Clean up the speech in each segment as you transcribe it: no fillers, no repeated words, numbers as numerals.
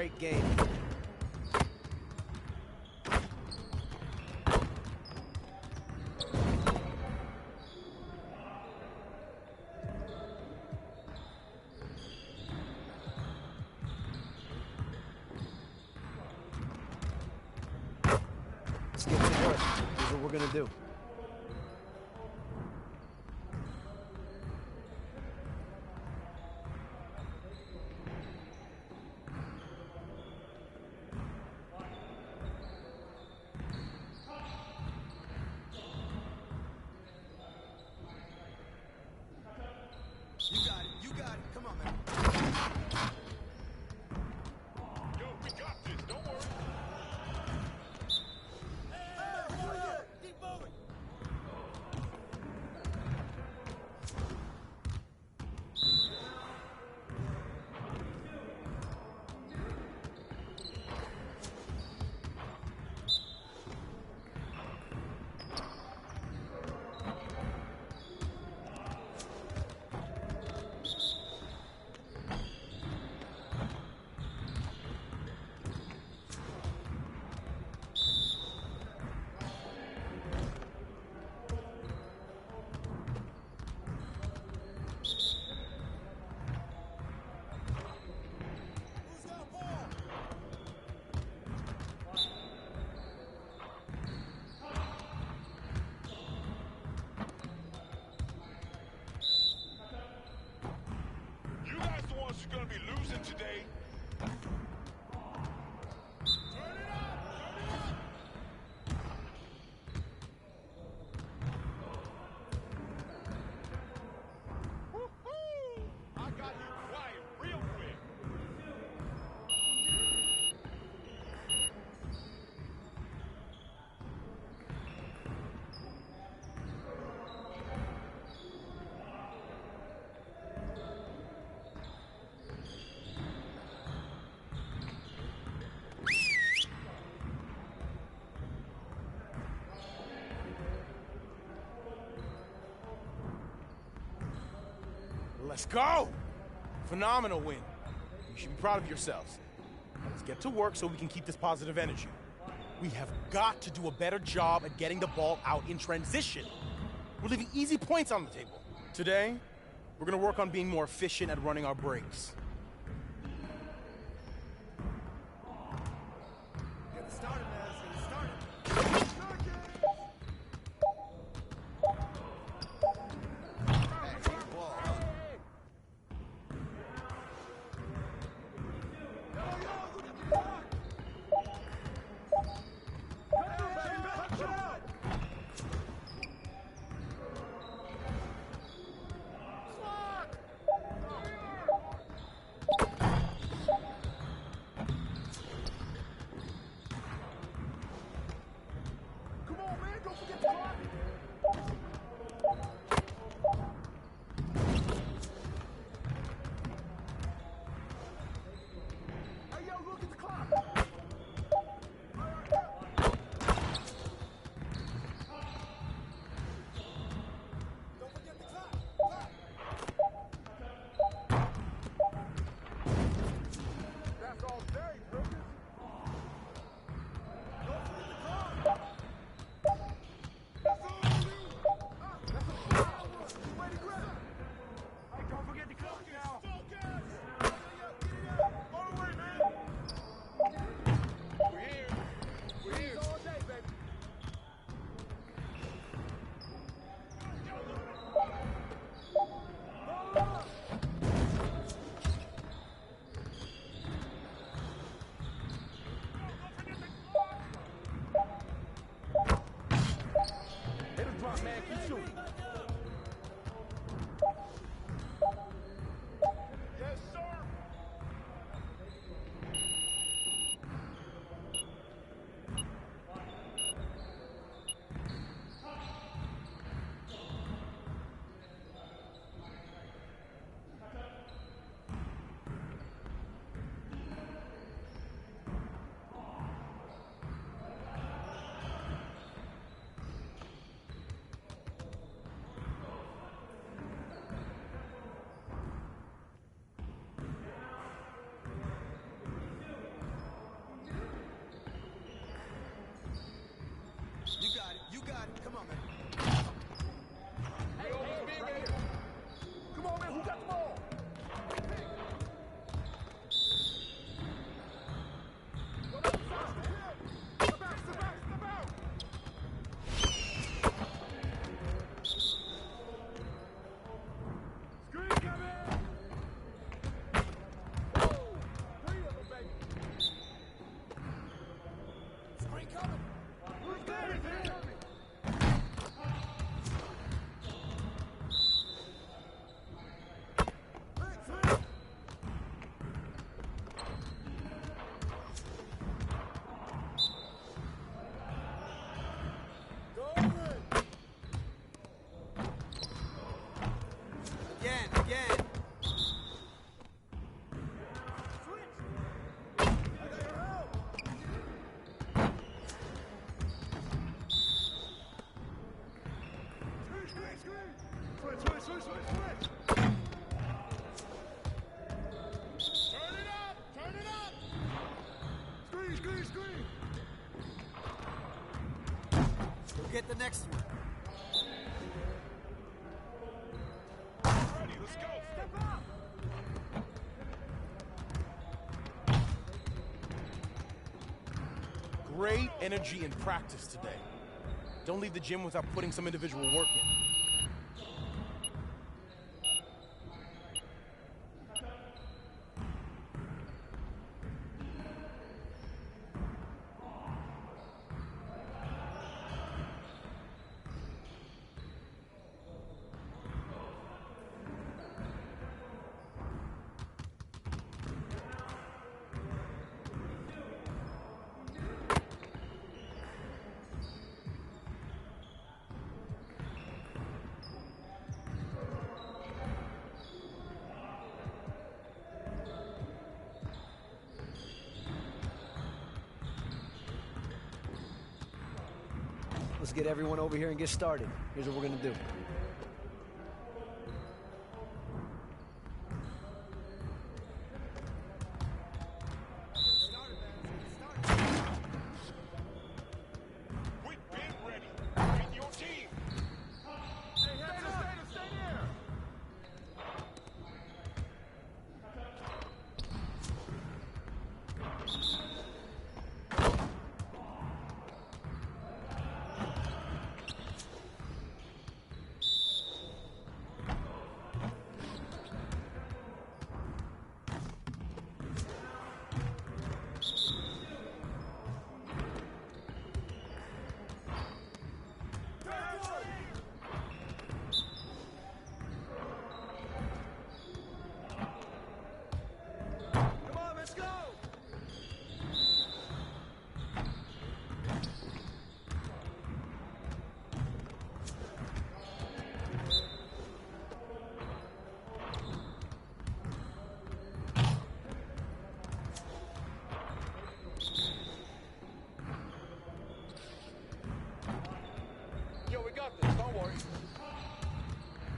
great game. Let's get to work. Here's what we're gonna do. You got it. Come on, man. Yo, we got this. Don't worry. Keep moving. Who's got a ball? You guys the ones who's gonna be losing today. Turn it up! Woo-hoo! I got you quiet real quick. Let's go! Phenomenal win. You should be proud of yourselves. Now let's get to work so we can keep this positive energy. We have got to do a better job at getting the ball out in transition. We're leaving easy points on the table. Today, we're gonna work on being more efficient at running our breaks. Get it started, man. Let's get it started. Hey, take the ball. get the next one. Ready, let's go. Step up. Great energy in practice today. Don't leave the gym without putting some individual work in. Let's get everyone over here and get started. Here's what we're gonna do. Quit being ready. Get your team. Stay there. Come on, let's go! Yo, we got this. Don't worry.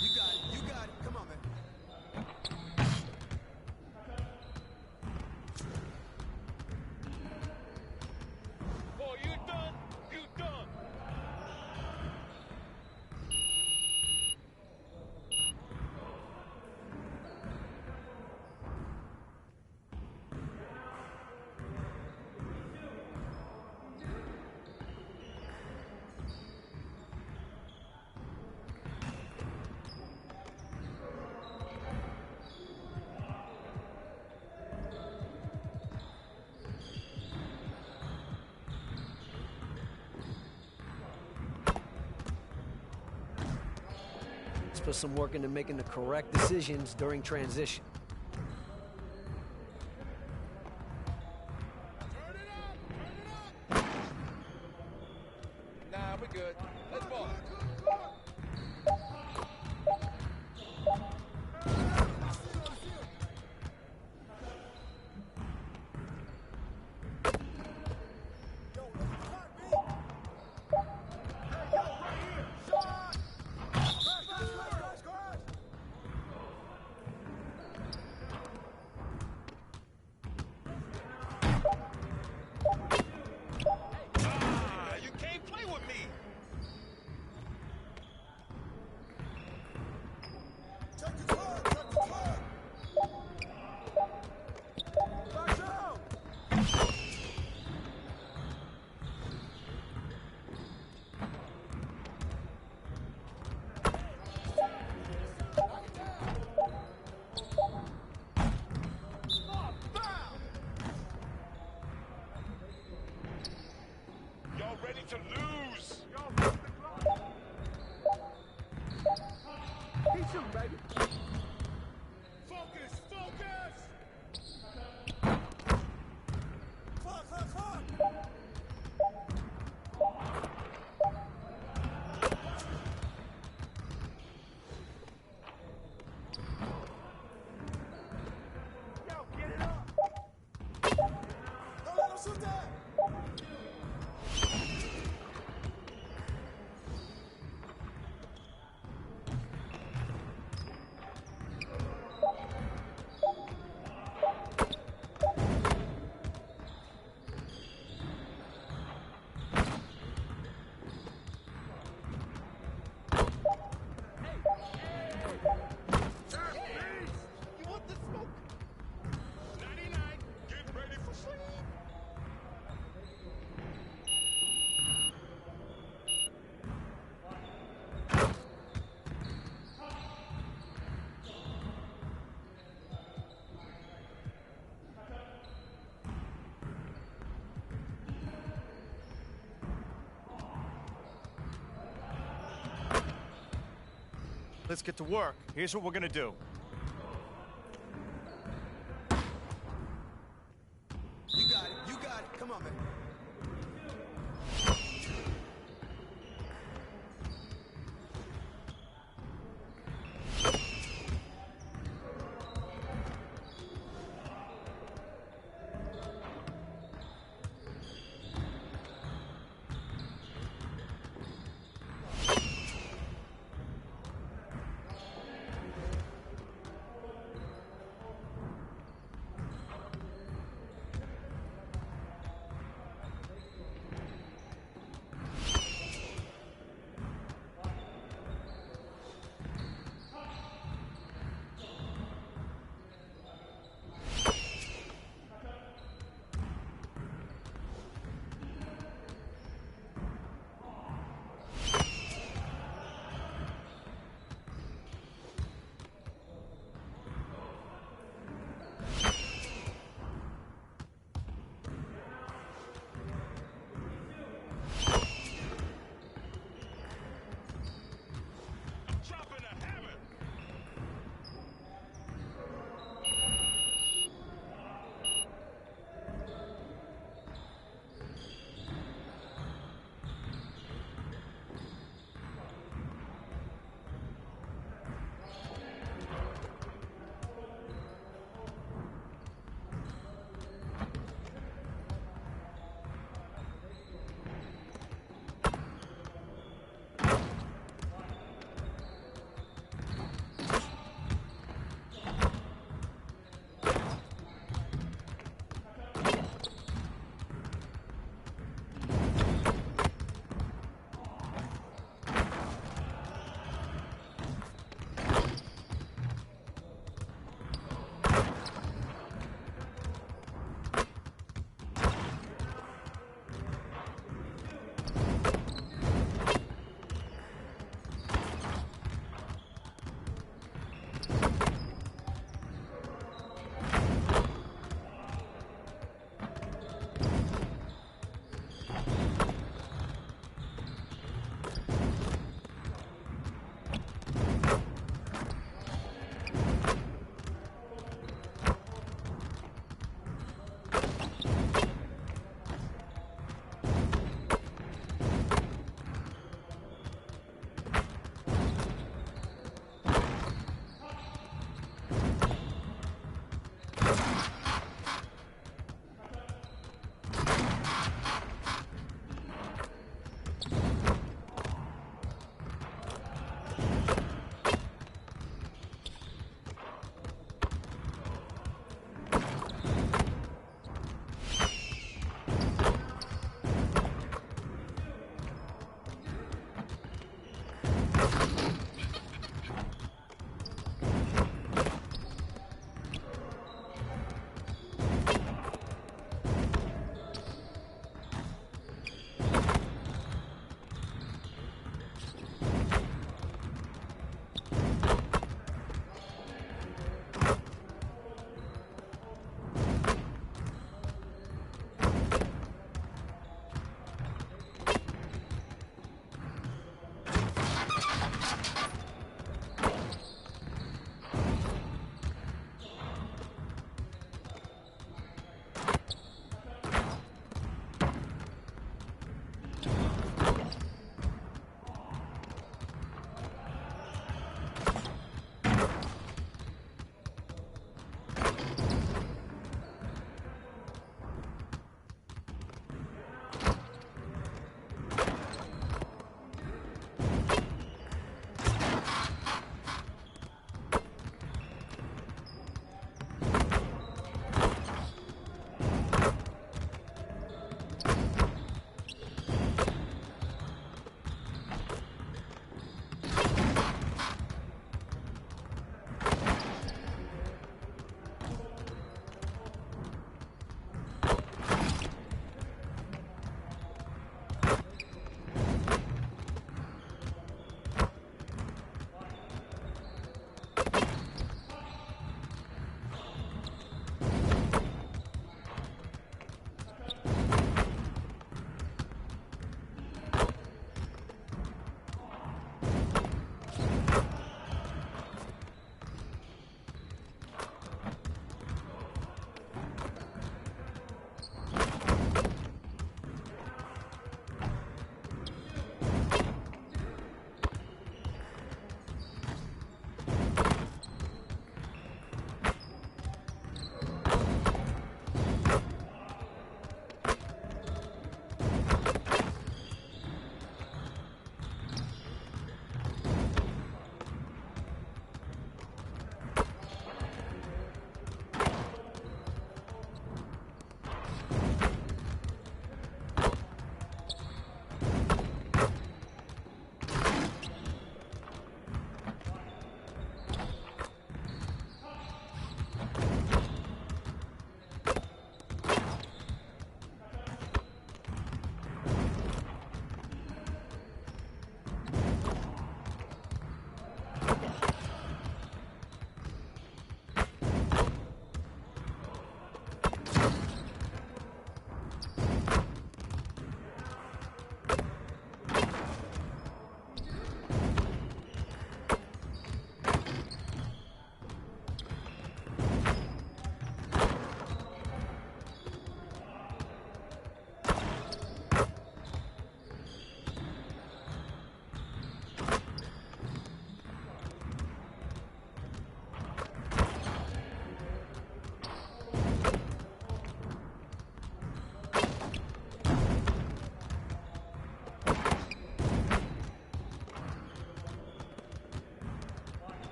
You got it, you got it. Come on, man. Oh, you done? You done. Let's put some work into making the correct decisions during transition. Nah, we're good. Let's ball. Yo, let's start, B. Hey, yo, right here. Shot! Crash! Let's get to work. Here's what we're gonna do. You got it. You got it. Come on, man.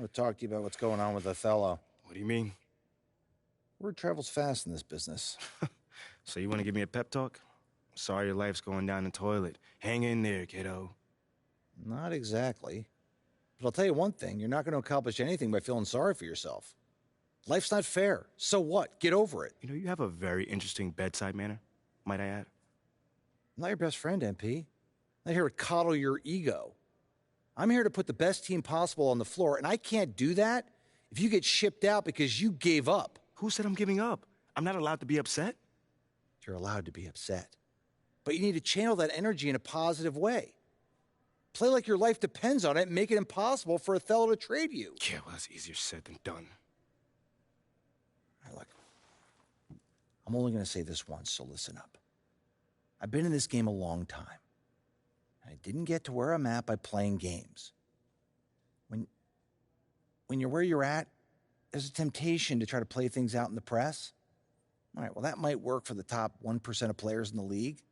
want to talk to you about what's going on with Othello. What do you mean? Word travels fast in this business. So you want to give me a pep talk? Sorry your life's going down the toilet. Hang in there, kiddo. Not exactly. But I'll tell you one thing, you're not going to accomplish anything by feeling sorry for yourself. Life's not fair. So what? Get over it. You know, you have a very interesting bedside manner, might I add. I'm not your best friend, MP. I'm not here to coddle your ego. I'm here to put the best team possible on the floor, and I can't do that if you get shipped out because you gave up. Who said I'm giving up? I'm not allowed to be upset. You're allowed to be upset. But you need to channel that energy in a positive way. Play like your life depends on it and make it impossible for Othello to trade you. Yeah, well, that's easier said than done. Look, I'm only going to say this once, so listen up. I've been in this game a long time. I didn't get to where I'm at by playing games. When you're where you're at, there's a temptation to try to play things out in the press. All right, well, that might work for the top 1% of players in the league.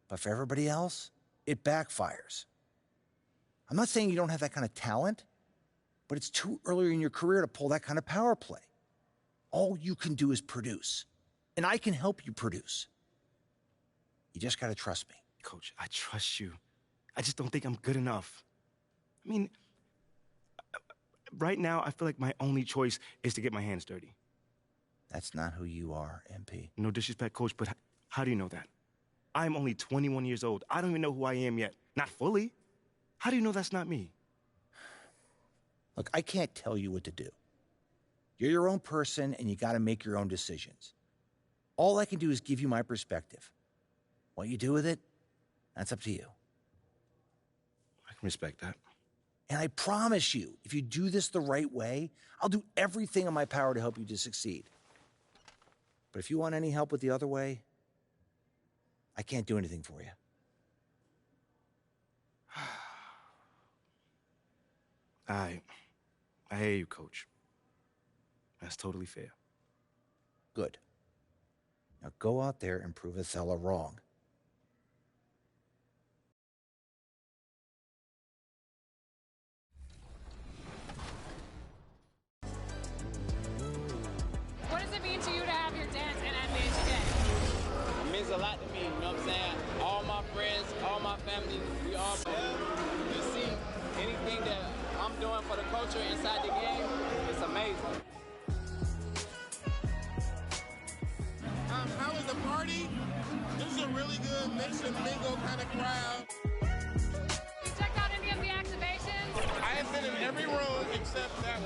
But for everybody else, it backfires. I'm not saying you don't have that kind of talent, but it's too early in your career to pull that kind of power play. All you can do is produce, and I can help you produce. You just got to trust me. Coach, I trust you. I just don't think I'm good enough. I mean, right now, I feel like my only choice is to get my hands dirty. That's not who you are, MP. No disrespect, Coach, but how do you know that? I'm only 21 years old. I don't even know who I am yet. Not fully. How do you know that's not me? Look, I can't tell you what to do. You're your own person, and you got to make your own decisions. All I can do is give you my perspective. What you do with it, that's up to you. I can respect that. And I promise you, if you do this the right way, I'll do everything in my power to help you to succeed. But if you want any help with the other way, I can't do anything for you. I hear you, Coach. That's totally fair. Good. Now go out there and prove Othello wrong. What does it mean to you to have your dance in NBA today? It means a lot to me, you know what I'm saying? All my friends, all my family, we all you see anything that I'm doing for the culture inside the game, it's amazing. How was the party? This is a really good mix and mingle kind of crowd. You checked out any of the activations? I have been in every room except that one.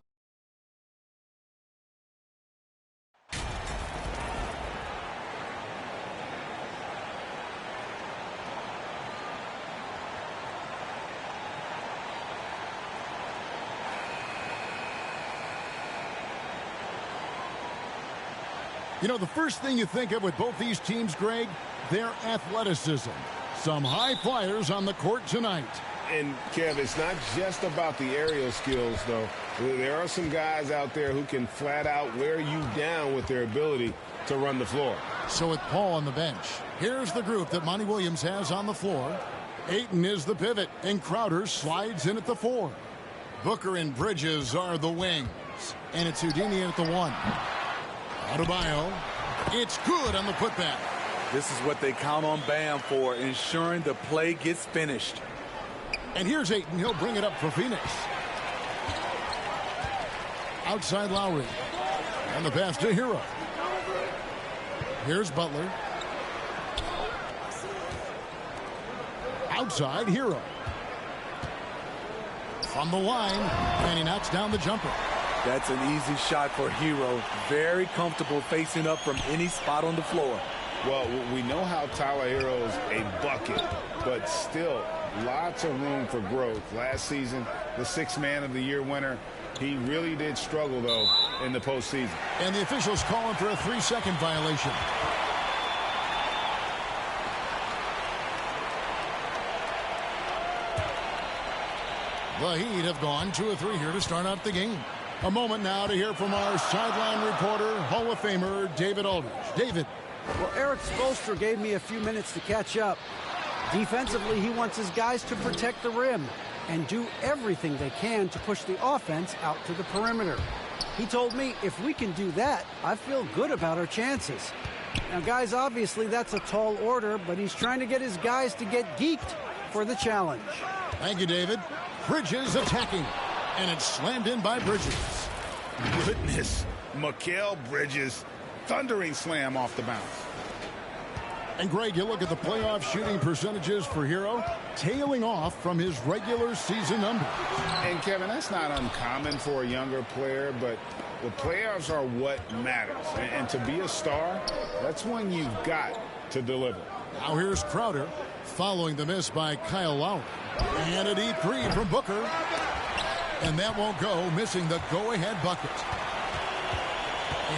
You know, the first thing you think of with both these teams, Greg, their athleticism. Some high flyers on the court tonight. And, Kev, it's not just about the aerial skills, though. There are some guys out there who can flat out wear you down with their ability to run the floor. So with Paul on the bench, here's the group that Monty Williams has on the floor. Ayton is the pivot, and Crowder slides in at the 4. Booker and Bridges are the wings. And it's Houdini at the 1. Adebayo, it's good on the putback. This is what they count on Bam for, ensuring the play gets finished. And here's Ayton. He'll bring it up for Phoenix. Outside Lowry. And the pass to Hero. Here's Butler. Outside Hero. From the line, and he knocks down the jumper. That's an easy shot for Hero. Very comfortable facing up from any spot on the floor. Well, we know how Tyler Hero's a bucket, but still lots of room for growth. Last season, the 6th Man of the Year winner, he really did struggle, though, in the postseason. And the officials calling for a 3-second violation. The Heat have gone 2-3 here to start out the game. A moment now to hear from our sideline reporter, Hall of Famer David Aldridge. David. Well, Eric Spoelstra gave me a few minutes to catch up. Defensively, he wants his guys to protect the rim. and do everything they can to push the offense out to the perimeter. He told me if we can do that, I feel good about our chances. Now, guys, obviously that's a tall order, but he's trying to get his guys to get geeked for the challenge. Thank you, David. Bridges attacking, and it's slammed in by Bridges. Goodness, Mikal Bridges, thundering slam off the bounce. And Greg, you look at the playoff shooting percentages for Hero, tailing off from his regular season numbers. And Kevin, that's not uncommon for a younger player, but the playoffs are what matters. And to be a star, that's when you've got to deliver. Now here's Crowder, following the miss by Kyle Lowry. And a deep three from Booker. And that won't go, missing the go-ahead bucket.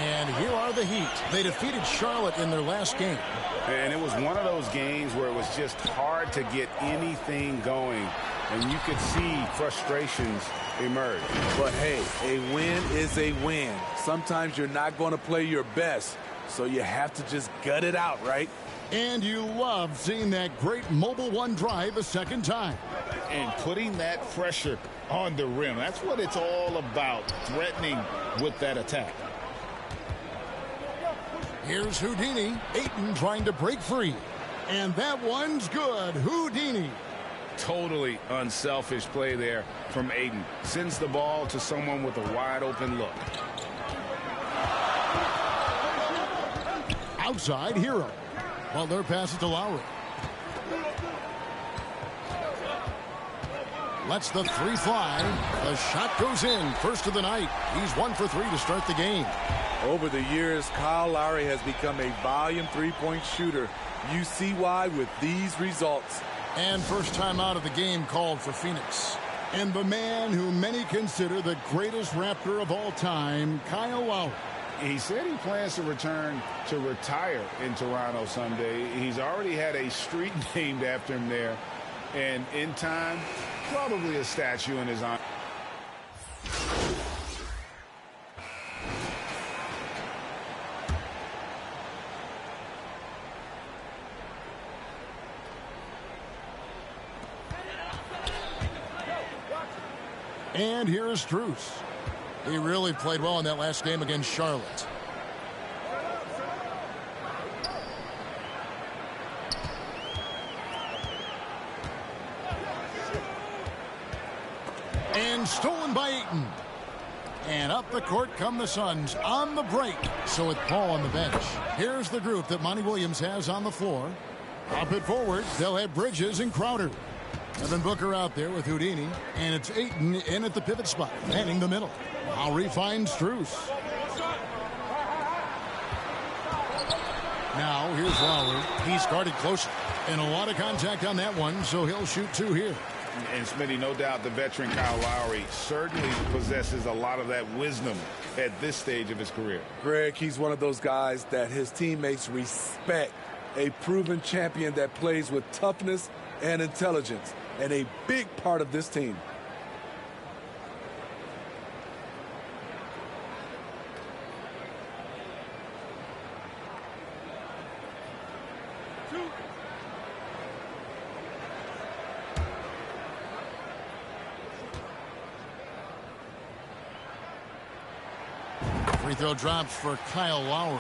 And here are the Heat. They defeated Charlotte in their last game. And it was one of those games where it was just hard to get anything going. And you could see frustrations emerge. But hey, a win is a win. Sometimes you're not going to play your best, so you have to just gut it out, right? And you love seeing that great mobile one drive a second time. And putting that pressure on the rim. That's what it's all about, threatening with that attack. Here's Houdini. Ayton trying to break free. And that one's good. Houdini. Totally unselfish play there from Ayton. Sends the ball to someone with a wide open look. Outside Hero. Butler passes to Lowry. Lets the three fly. The shot goes in. First of the night. He's 1 for 3 to start the game. Over the years, Kyle Lowry has become a volume three-point shooter. You see why with these results. And first time out of the game called for Phoenix. And the man who many consider the greatest Raptor of all time, Kyle Lowry. He said he plans to return to retire in Toronto someday. He's already had a street named after him there. And in time, probably a statue in his honor. And here is Strus. He really played well in that last game against Charlotte. And stolen by Ayton. And up the court come the Suns on the break. So with Paul on the bench, here's the group that Monty Williams has on the floor. Up it forward, they'll have Bridges and Crowder. Devin Booker out there with Houdini, and it's Ayton in at the pivot spot, manning the middle. Lowry finds Strus. Now here's Lowry. He's guarded closely, and a lot of contact on that one, so he'll shoot 2 here. And Smitty, no doubt the veteran Kyle Lowry certainly possesses a lot of that wisdom at this stage of his career. Greg, he's one of those guys that his teammates respect. A proven champion that plays with toughness and intelligence, and a big part of this team. Free throw drops for Kyle Lowry.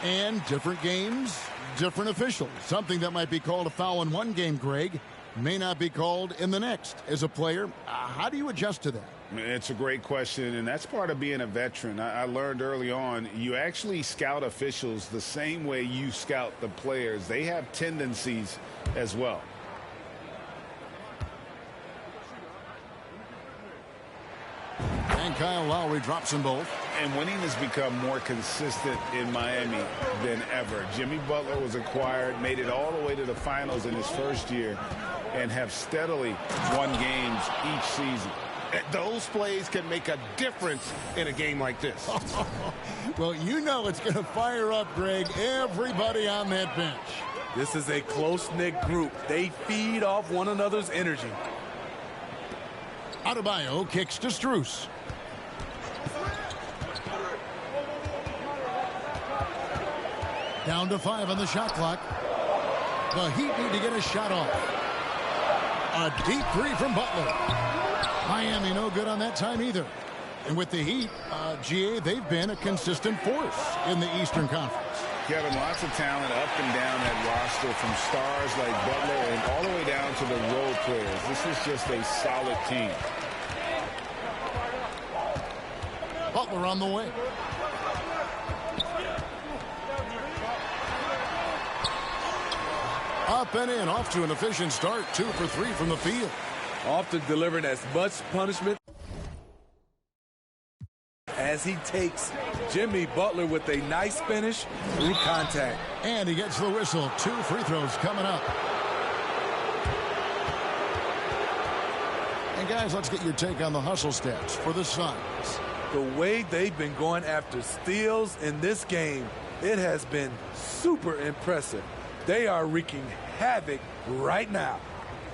And different games, different officials. Something that might be called a foul in one game, Greg, may not be called in the next. As a player, how do you adjust to that? It's a great question, and that's part of being a veteran. I learned early on, you actually scout officials the same way you scout the players. They have tendencies as well. And Kyle Lowry drops them both. And winning has become more consistent in Miami than ever. Jimmy Butler was acquired, made it all the way to the finals in his first year, and have steadily won games each season. Those plays can make a difference in a game like this. Well, you know it's going to fire up, Greg, everybody on that bench. This is a close-knit group. They feed off one another's energy. Adebayo kicks to Strus. Down to 5 on the shot clock. The Heat need to get a shot off. a deep three from Butler. Miami no good on that time either. And with the Heat, GA, they've been a consistent force in the Eastern Conference. Kevin, lots of talent up and down that roster, from stars like Butler and all the way down to the role players. This is just a solid team. Butler on the way. Up and in, off to an efficient start. 2 for 3 from the field. Often delivering as much punishment as he takes. Jimmy Butler with a nice finish through contact. And he gets the whistle. 2 free throws coming up. And guys, let's get your take on the hustle stats for the Suns. The way they've been going after steals in this game, it has been super impressive. They are wreaking havoc right now.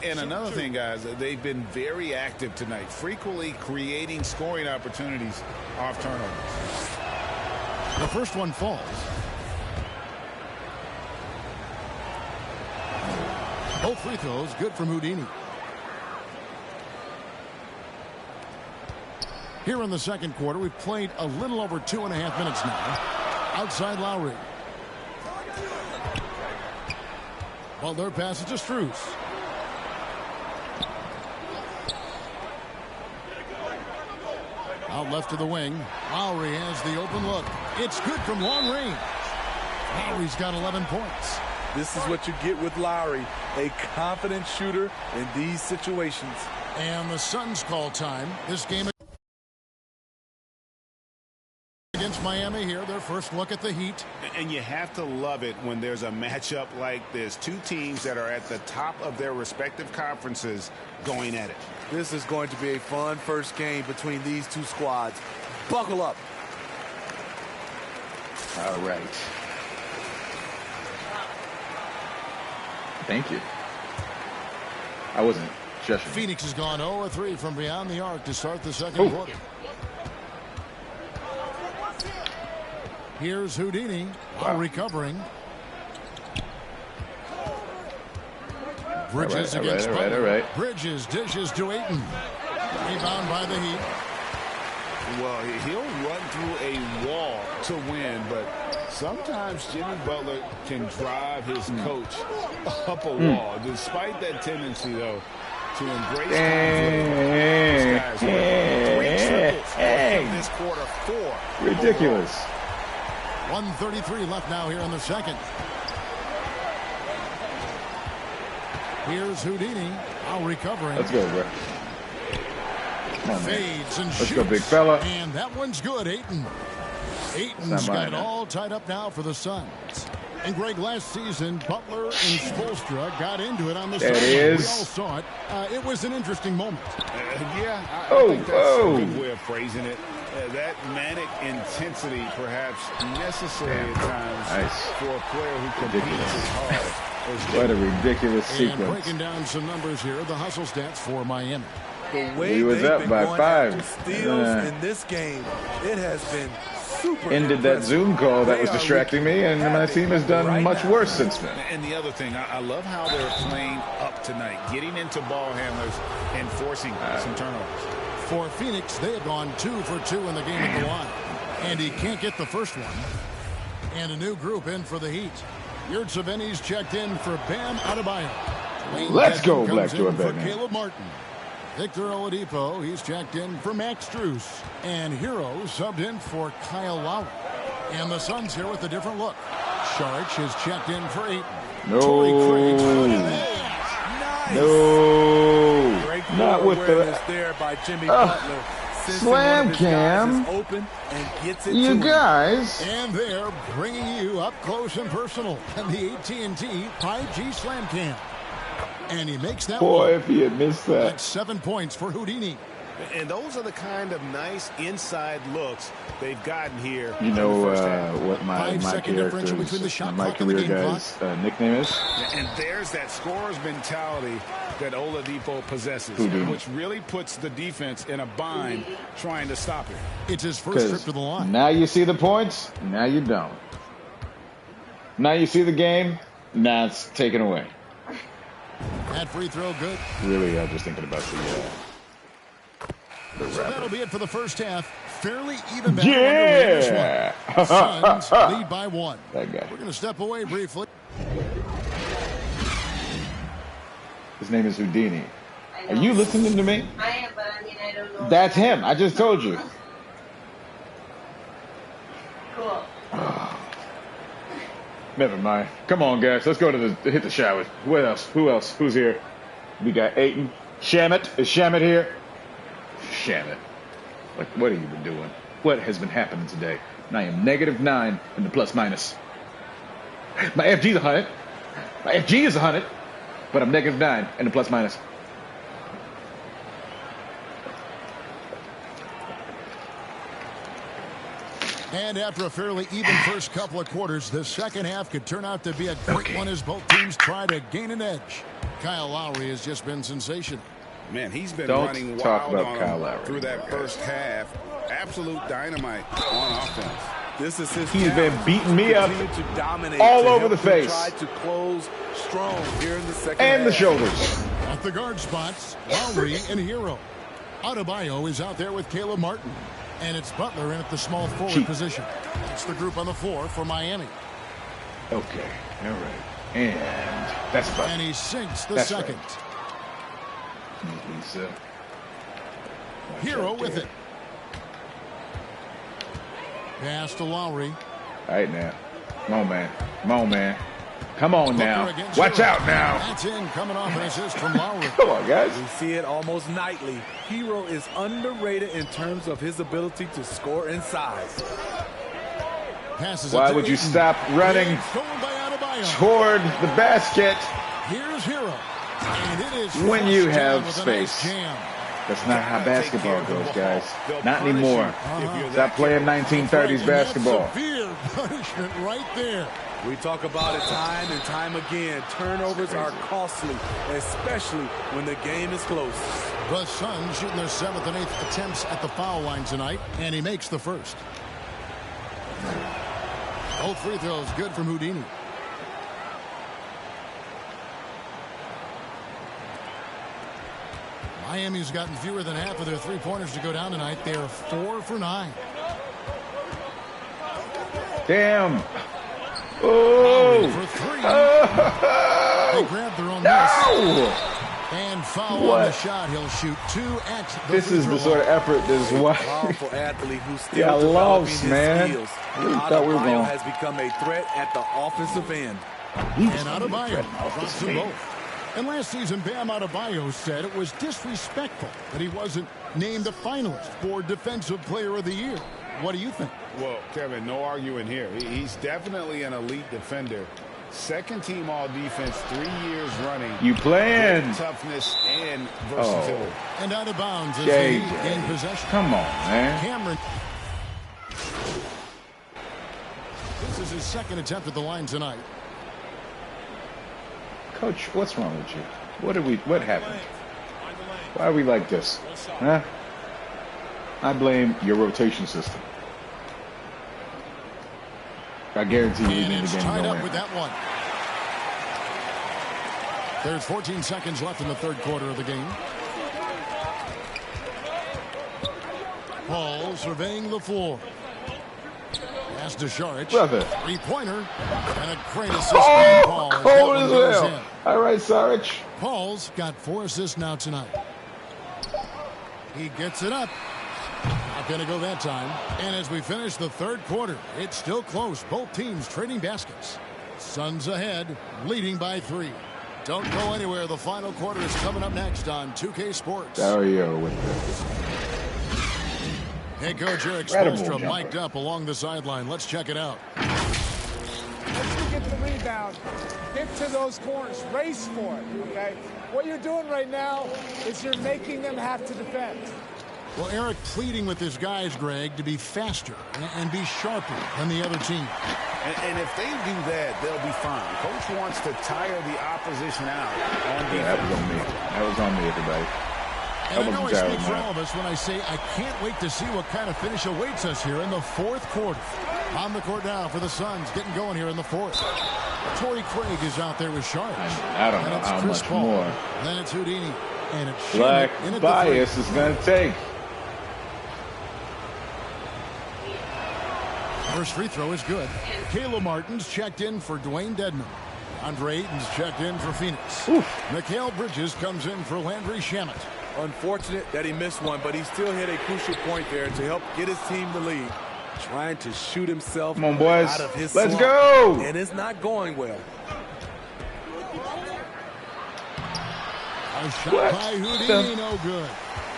And another thing, guys, they've been very active tonight, frequently creating scoring opportunities off turnovers. The first one falls. Both free throws good from Houdini. Here in the second quarter, we've played a little over 2.5 minutes now. Outside Lowry. Butler passes to Strus. Out left to the wing. Lowry has the open look. It's good from long range. Lowry's got 11 points. This is what you get with Lowry, a confident shooter in these situations. And the Suns call time. This game against Miami here, their first look at the Heat. And you have to love it when there's a matchup like this. Two teams that are at the top of their respective conferences going at it. This is going to be a fun first game between these two squads. Buckle up. All right. Thank you. I wasn't shushing. Phoenix has gone 0-3 from beyond the arc to start the second quarter. Here's Houdini, while recovering. Bridges against Butler. Bridges dishes to Ayton. Rebound by the Heat. Well, he'll run through a wall to win, but sometimes Jimmy Butler can drive his coach up a wall. Despite that tendency, though, to embrace conflict. This guy's 3 triples this quarter, 4. Ridiculous. 1:33 left now here in the second. Here's Houdini, now recovering. Let's go, bro. Come on, fades and Let's shoots. go, big fella. And that one's good, Ayton. Ayton's got it all tied up now for the Suns. And Greg, last season, Butler and Spoelstra got into it on the sideline. We all saw it. It was an interesting moment. I think that's a good way of phrasing it. That manic intensity, perhaps necessary at times for a player who competes as hard. What a ridiculous sequence. And breaking down some numbers here, the hustle stats for Miami. The way he was up by 5. Steals in this game, it has been super ended impressive. That Zoom call that was distracting me, and my team has done much worse since then. And the other thing, I love how they're playing up tonight, getting into ball handlers and forcing some turnovers. For Phoenix, they have gone 2 for 2 in the game at the line. And he can't get the first one. And a new group in for the Heat. Yurtseveni's checked in for Bam Adebayo. Let's go, BlackJoyBatman. Caleb Martin. Victor Oladipo, he's checked in for Max Strus. And Hero subbed in for Kyle Lowry. And the Suns here with a different look. Saric is checked in for Ayton. Not with the there by Jimmy Butler. slam cam. Open and gets it you to guys. And they're bringing you up close and personal in the AT&T 5G slam cam. And he makes that Boy, one. if he had missed that. That's 7 points for Houdini. And those are the kind of nice inside looks they've gotten here. You know what my differential between the shot clock and the MyCareer game guy's nickname is? And there's that scorer's mentality that Oladipo possesses, which really puts the defense in a bind trying to stop it. It's his first trip to the line. Now you see the points, now you don't. Now you see the game, now it's taken away. That free throw good. Really, just thinking about the So that'll be it for the first half. Fairly even battle Yeah! underway in this one. Suns lead by 1. That guy. We're going to step away briefly. His name is Houdini. Are you listening to me? I am, but I mean, I don't know. That's him. I just told you. Cool. Never mind. Come on, guys. Let's go to hit the showers. What else? Who else? Who's here? We got Aiton. Shamit. Is Shamit here? Shamit. Like, what have you been doing? What has been happening today? And I am -9 in the plus minus. My FG is 100. My FG is 100. But I'm -9 in the plus minus. And after a fairly even first couple of quarters, the second half could turn out to be a great one as both teams try to gain an edge. Kyle Lowry has just been sensational. Man, he's been Don't running talk wild about on Kyle him Lowry, through that guys. first half. Absolute dynamite on offense. This is his He's challenge. been beating me up Continue to dominate, all to over the help them face. Try to close strong here in the second and the half. shoulders. At the guard spots, Lowry and Hero. Adebayo is out there with Caleb Martin. And it's Butler in at the small forward position. That's the group on the floor for Miami. Okay, all right. And that's about And he sinks the That's second. Lisa. Hero with it. Pass to Lowry. All right, now. Come on, man. Come on, man. Come on Booker now. against Watch Hero. out now. That's in, coming off an assist from Lowry. Come on, guys. We see it almost nightly. Hero is underrated in terms of his ability to score in size. Passes Why it to would you Ayton. stop running It's going by Adebayo. toward the basket Here's Hero. And it is when you flushed down have with a nice space? jam. That's not how basketball goes, guys. Not anymore. Uh-huh. Stop playing 1930s And that's basketball. severe punishment right there. We talk about it time and time again. Turnovers are costly, especially when the game is close. The Suns shooting their 7th and 8th attempts at the foul line tonight, and he makes the first. Both free throws good from Houdini. Miami's gotten fewer than half of their three-pointers to go down tonight. They are 4 for 9. Damn. Oh. For 3. Oh. They grab their own No. miss. And foul What? on the shot. He'll shoot 2 at the This free is throw the sort of line. effort this is why. Powerful athlete who's still Yeah, developing loves, his man. skills. I really thought we were Adebayo going. has become a threat at the offensive end. And Adebayo drops them both. And last season, Bam Adebayo said it was disrespectful that he wasn't named a finalist for Defensive Player of the Year. What do you think? Well, Kevin, no arguing here. He's definitely an elite defender. Second team all defense 3 years running. You playing? Great toughness and versatility. And out of bounds as JJ. they gain possession. Come on, man. Cameron. This is his second attempt at the line tonight. Coach, what's wrong with you? What happened? Why are we like this? Huh? I blame your rotation system. I guarantee you we And need it's the game tied to up win. with that one. There's 14 seconds left in the third quarter of the game. Paul surveying the floor. Pass to Šarić. Brother. Three-pointer. And a great assist by Paul. As that Cold one as goes hell. in. All right, Šarić. Paul's got 4 assists now tonight. He gets it up. Not going to go that time. And as we finish the third quarter, it's still close. Both teams trading baskets. Suns ahead, leading by 3. Don't go anywhere. The final quarter is coming up next on 2K Sports. Dario with this. Head coach Eric Incredible Spoelstra jumper. mic'd up along the sideline. Let's check it out. Once you get the rebound, get to those corners, race for it, okay? What you're doing right now is you're making them have to defend. Well, Eric pleading with his guys, Greg, to be faster and be sharper than the other team. And if they do that, they'll be fine. Coach wants to tire the opposition out on defense. Yeah, that was on me. That was on me, everybody. And I know I speak for all of us when I say I can't wait to see what kind of finish awaits us here in the fourth quarter. On the court now for the Suns, getting going here in the fourth. Torrey Craig is out there with Sharp. I don't know how much more Then it's Houdini. And it's Black bias is going to take. First free throw is good. Kayla Martin's checked in for Dwayne Dedman. Andre Ayton's checked in for Phoenix. Mikal Bridges comes in for Landry Shamet. Unfortunate that he missed one, but he still hit a crucial point there to help get his team the lead. Trying to shoot himself Come on, boys. out of his Let's slump. go. And it's not going well. A shot by Houdini, no good.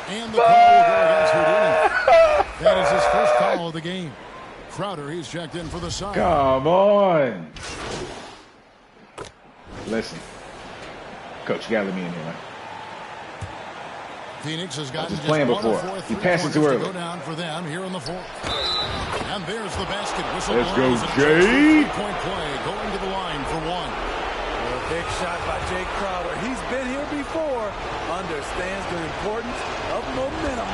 And the call will go against Houdini. That is his first foul of the game. Crowder, he's checked in for the Suns. Come on. Listen. Coach, you got to let me in here, man. Phoenix has gotten just playing before. You passed it too early. To go down for them here in the fourth. And there's the basket. Whistle Let's go, blows. Jay. Point play going to the line for one. A big shot by Jay Crowder. He's been here before. Understands the importance of momentum.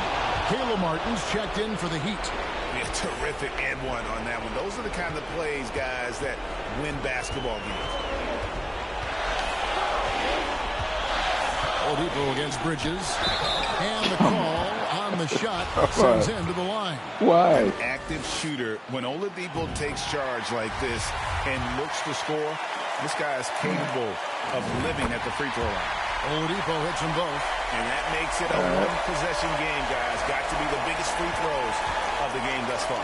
Kayla Martin's checked in for the Heat. Yeah, terrific and one on that one. Those are the kind of plays, guys, that win basketball games. Oladipo against Bridges. And the call on the shot sends him to the line. Why? An active shooter. When Oladipo takes charge like this and looks to score, this guy is capable of living at the free throw line. Oladipo hits them both. And that makes it a one-possession game, guys. Got to be the biggest free throws of the game thus far.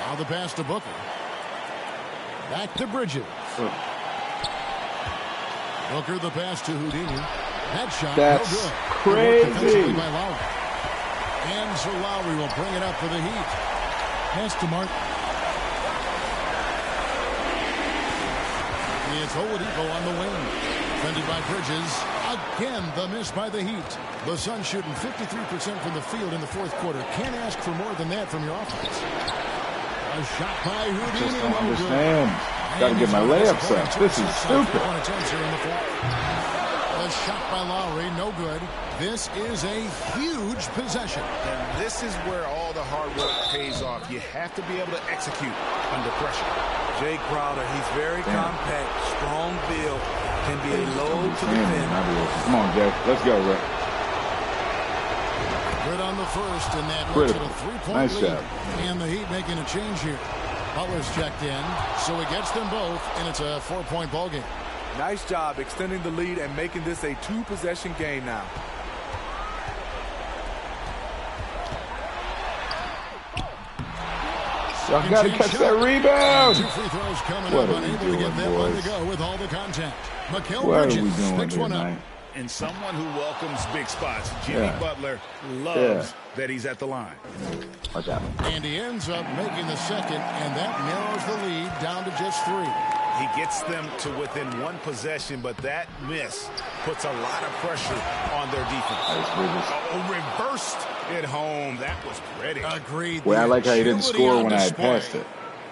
Now the pass to Booker. Back to Bridges. Booker the pass to Houdini. That shot That's no good. crazy. By Lowry. And so Lowry will bring it up for the Heat. Pass to Martin. It's Oladipo on the wing. Defended by Bridges. Again, the miss by the Heat. The Suns shooting 53% from the field in the fourth quarter. Can't ask for more than that from your offense. A shot by Houdini. Just don't understand. Got to get my layups up. This is stupid. A shot by Lowry, no good. This is a huge possession. And this is where all the hard work pays off. You have to be able to execute under pressure. Jay Crowder, he's very compact, strong build, can be a load to defend. Come on, Jay. Let's go, Rick. Good on the first, and that makes it a three-point nice lead. job. And the Heat making a change here. Butler's checked in, so he gets them both, and it's a 4-point ball game. Nice job extending the lead and making this a two-possession game now. Y'all got to catch that rebound. 2 free throws coming What up, are we unable to doing, get that one to boys? go with all the contact. Mikal What are Bridges we doing picks here one up. tonight? And someone who welcomes big spots. Jimmy Butler loves that he's at the line. Watch out. And he ends up making the second, and that narrows the lead down to just 3. He gets them to within one possession, but that miss puts a lot of pressure on their defense. Reversed it home. That was pretty. Agreed. Well, I like how he didn't Agility score on when I had display. passed it.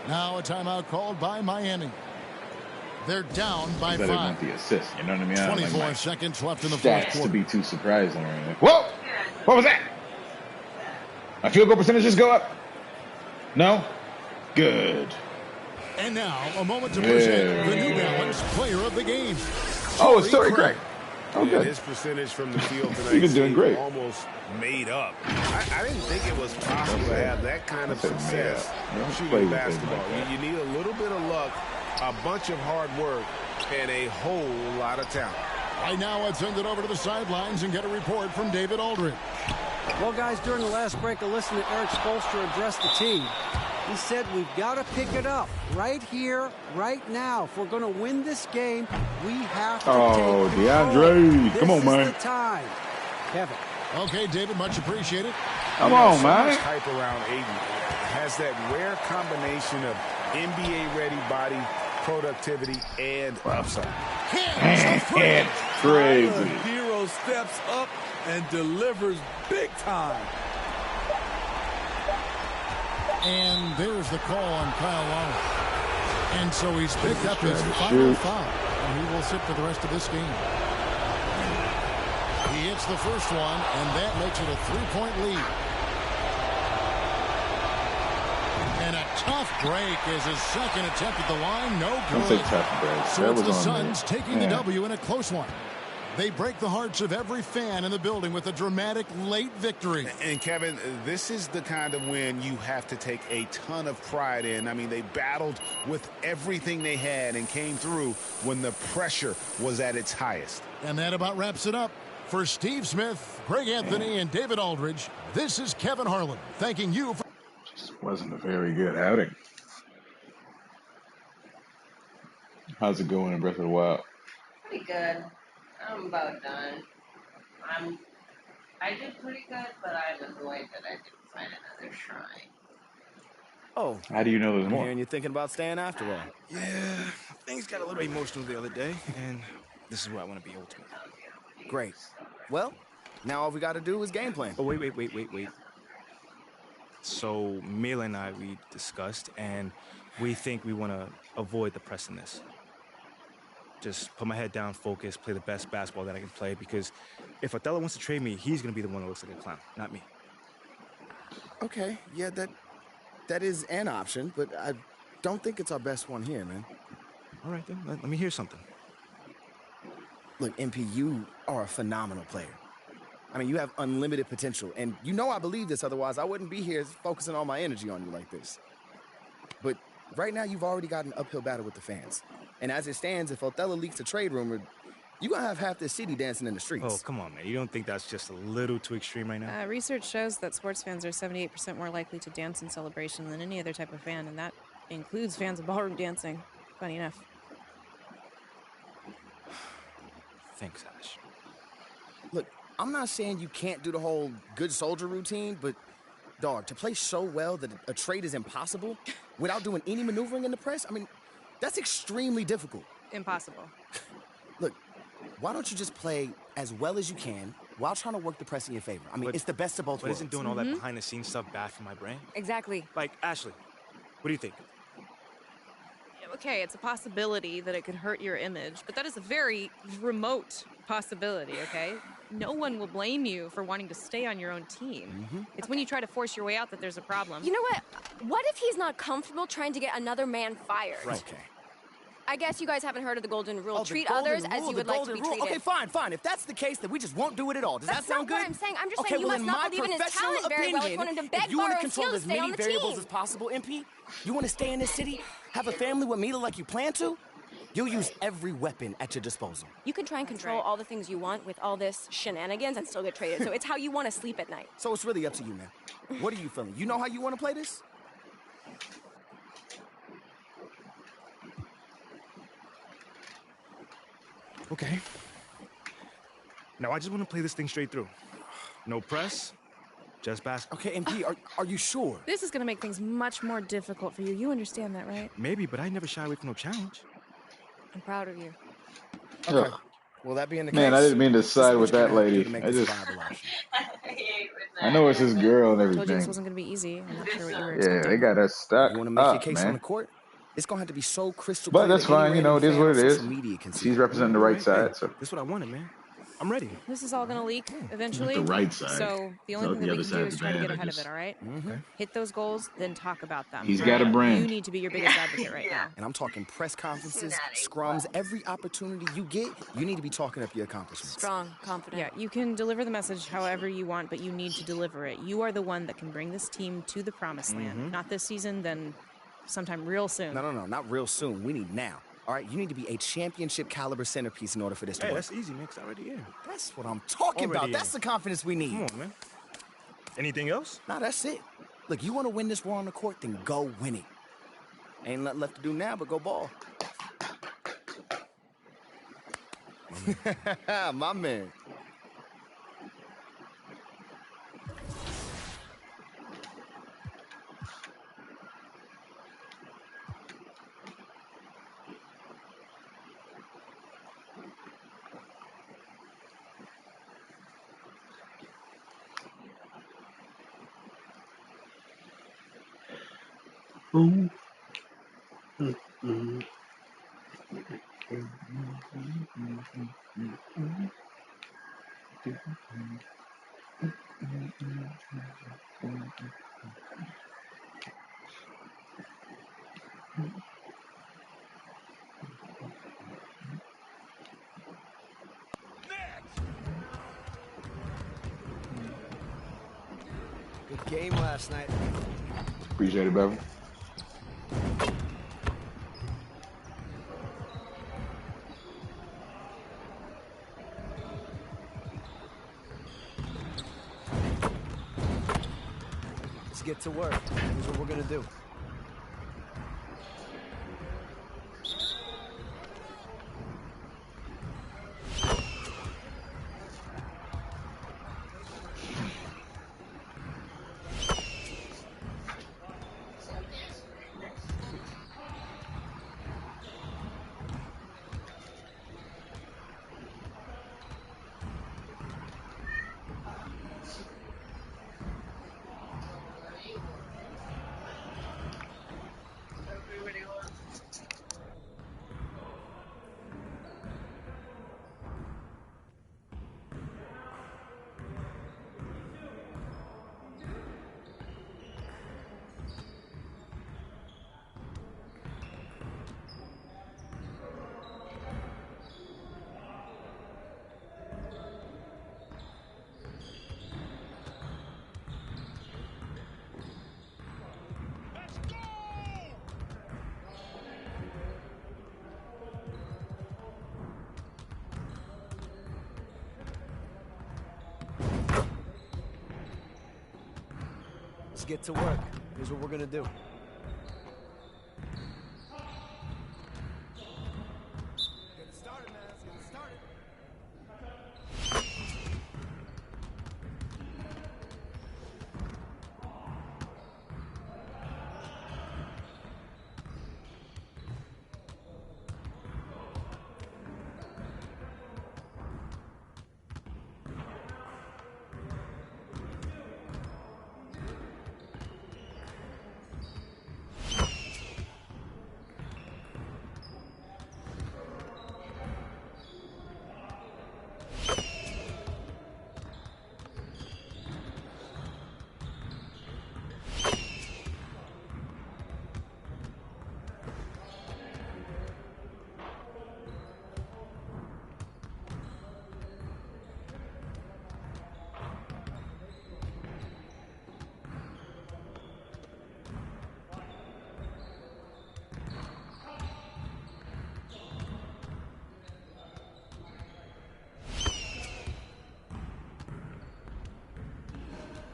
Now a timeout called by Miami. They're down by Better 5. want the assist. You know what I mean? I don't 24 like my seconds left in the fourth stats quarter. to be too surprising or anything. Whoa! What was that? My field goal percentages go up? No? Good. And now, a moment to present the New Balance Player of the Game. Oh, it's Torrey Craig. Oh, Yeah, good. his percentage from the field tonight You've been doing great. almost made up. I didn't think it was possible to have that kind of success shooting basketball. You need a little bit of luck, a bunch of hard work, and a whole lot of talent. Right now, let's send it over to the sidelines and get a report from David Aldridge. Well, guys, during the last break, I listened to Eric Spoelstra address the team. He said we've got to pick it up right here, right now. If we're going to win this game, we have to take control. DeAndre, come on, This man. is the time. Kevin. Okay, David, much appreciated. Come on, So man. much hype around Aiden. Has that rare combination of NBA-ready body, productivity, and upside. It's crazy. The hero steps up and delivers big time. And there's the call on Kyle Lowry. And so he's picked up his trying to final shoot. foul. And he will sit for the rest of this game. He hits the first one, and that makes it a 3-point lead. And a tough break is his second attempt at the line. No good. Don't say tough break. So That it's was the on me. Suns taking the W in a close one. They break the hearts of every fan in the building with a dramatic late victory. And Kevin, this is the kind of win you have to take a ton of pride in. I mean, they battled with everything they had and came through when the pressure was at its highest. And that about wraps it up. For Steve Smith, Greg Anthony, and David Aldridge, this is Kevin Harlan thanking you for... Just wasn't a very good outing. How's it going in Breath of the Wild? Pretty good. I'm about done. I did pretty good, but I'm annoyed that I didn't find another shrine. Oh. How do you know there's I'm more? hearing you're thinking about staying after all. Yeah, things got a little emotional the other day, and this is where I want to be ultimately. Great. Well, now all we got to do is game plan. Oh, wait. So, Mila and I, we discussed, and we think we want to avoid the press in this. Just put my head down, focus, play the best basketball that I can play, because if Othello wants to trade me, he's going to be the one that looks like a clown, not me. Okay, yeah, that is an option, but I don't think it's our best one here, man. All right, then. Let me hear something. Look, MP, you are a phenomenal player. I mean, you have unlimited potential, and you know I believe this, otherwise I wouldn't be here focusing all my energy on you like this. But right now, you've already got an uphill battle with the fans. And as it stands, if Othello leaks a trade rumor, you're going to have half this city dancing in the streets. Oh, come on, man. You don't think that's just a little too extreme right now? Research shows that sports fans are 78% more likely to dance in celebration than any other type of fan, and that includes fans of ballroom dancing. Funny enough. Thanks, Ash. Look, I'm not saying you can't do the whole good soldier routine, but, dog, to play so well that a trade is impossible without doing any maneuvering in the press, I mean, that's extremely difficult. Impossible. Look, why don't you just play as well as you can while trying to work the press in your favor? I mean, it's the best of both worlds. But isn't doing all that behind-the-scenes stuff bad for my brain? Exactly. Like, Ashley, what do you think? Okay, it's a possibility that it could hurt your image, but that is a very remote possibility, okay? No one will blame you for wanting to stay on your own team. It's when you try to force your way out that there's a problem. You know what? What if he's not comfortable trying to get another man fired? Right. Okay. I guess you guys haven't heard of the golden rule. Oh, Treat golden others rule, as you would like to be treated. Okay, fine. If that's the case, then we just won't do it at all. Does that sound good? That's not what I'm saying. I'm just okay, saying you well, must in not my believe in his professional talent very well. opinion, If you want him to if beg, you want borrow, to and control steal as to stay on many the variables team. as possible, MP, you want to stay in this city, have a family with Mila like you plan to, you'll use every weapon at your disposal. You can try and control all the things you want with all this shenanigans and still get traded. So it's how you want to sleep at night. So it's really up to you, man. What are you feeling? You know how you want to play this? Okay. Now, I just want to play this thing straight through. No press, just basketball. Okay, MP, are you sure? This is going to make things much more difficult for you. You understand that, right? Maybe, but I never shy away from no challenge. I'm proud of you. Okay. Well, that being the case... Man, I didn't mean to side with that lady. I know it's his girl and I told you this everything. wasn't going to be easy. I'm not sure what you were Yeah, expecting. they got us stuck You want to make your up, case on man. the court? It's going to have to be so crystal But clear that's that any fine. You know, it is random what it fan on is. social media can see She's it. representing the right side, so. That's what I wanted, man. I'm ready. This is all going to leak eventually. The right side. So the only So thing the that we other can do side is of the try to band, get I ahead of just- it, all right? Hit those goals, then talk about them. He's got a brand. You need to be your biggest advocate right now. And I'm talking press conferences, scrums, every opportunity you get, you need to be talking up your accomplishments. Strong, confident. Yeah, you can deliver the message however you want, but you need to deliver it. You are the one that can bring this team to the promised land. Not this season, then sometime real soon. No, not real soon. We need now. All right, you need to be a championship caliber centerpiece in order for this to Hey, work. that's easy, man, 'cause I already am. That's what I'm talking about. Already That's in. the confidence we need. Come on, man. Anything else? Nah, that's it. Look, you want to win this war on the court, then go win it. Ain't nothing left to do now but go ball. My man. Ooh. Good game last night. Appreciate it, Bevan. Let's get to work. Here's what we're gonna do. Let's get to work. Here's what we're gonna do. Get it started, man. Let's get it started.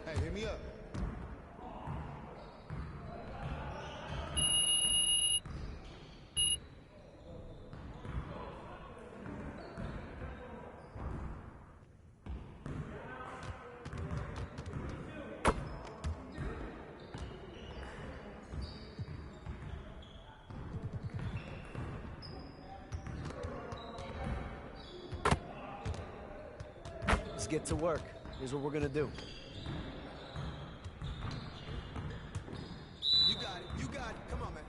Hey, hit me up. Let's get to work. Here's what we're gonna do. You got it. You got it. Come on, man.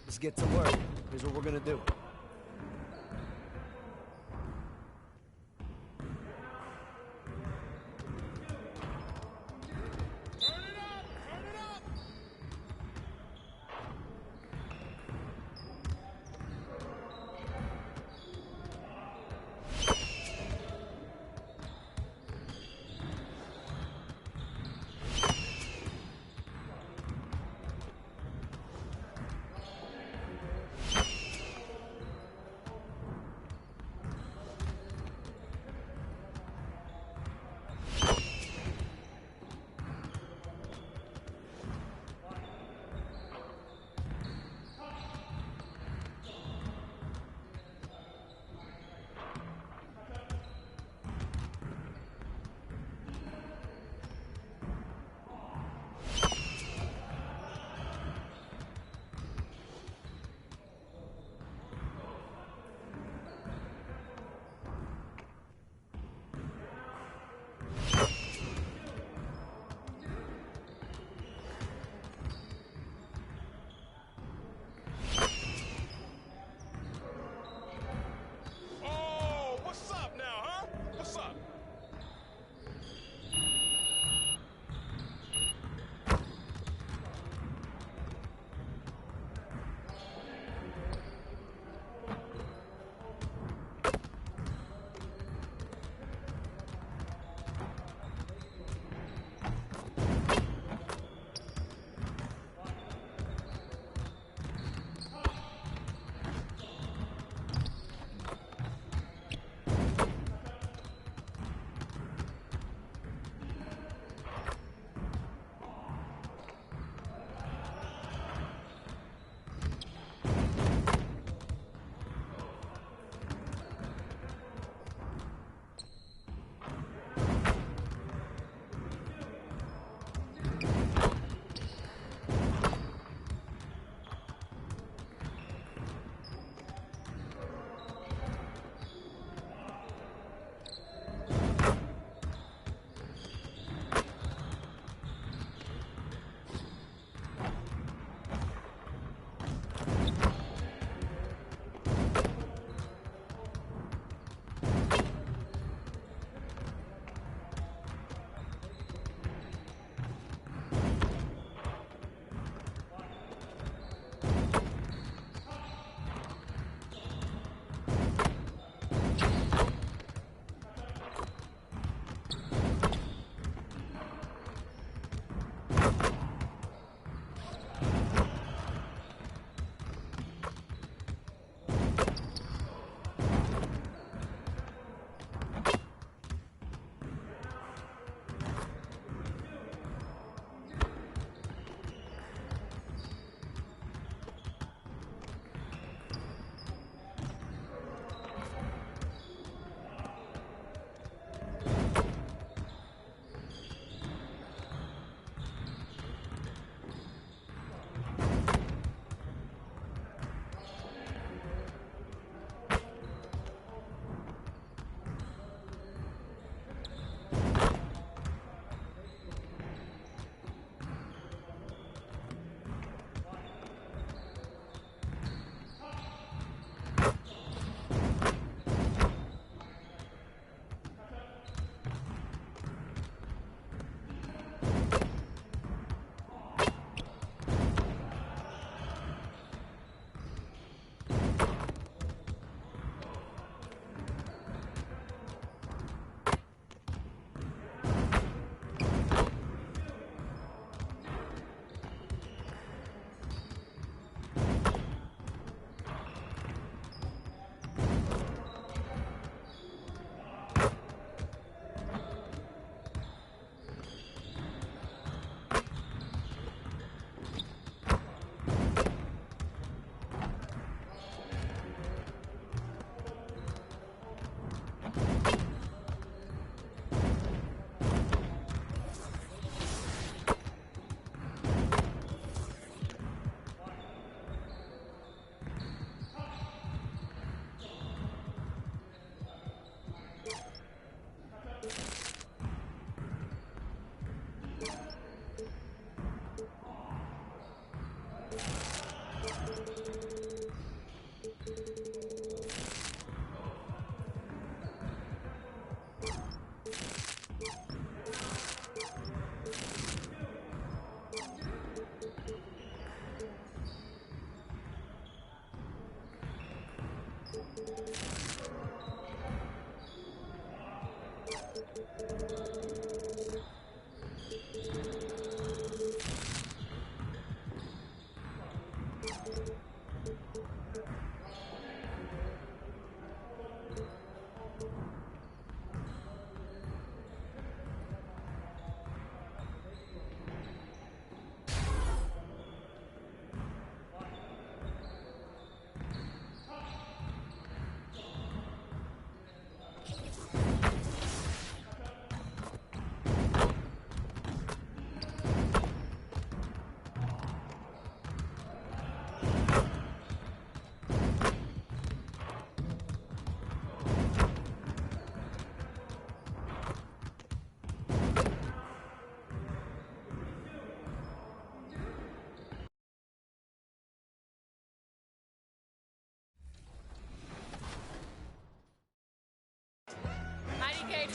Let's get to work. Here's what we're gonna do.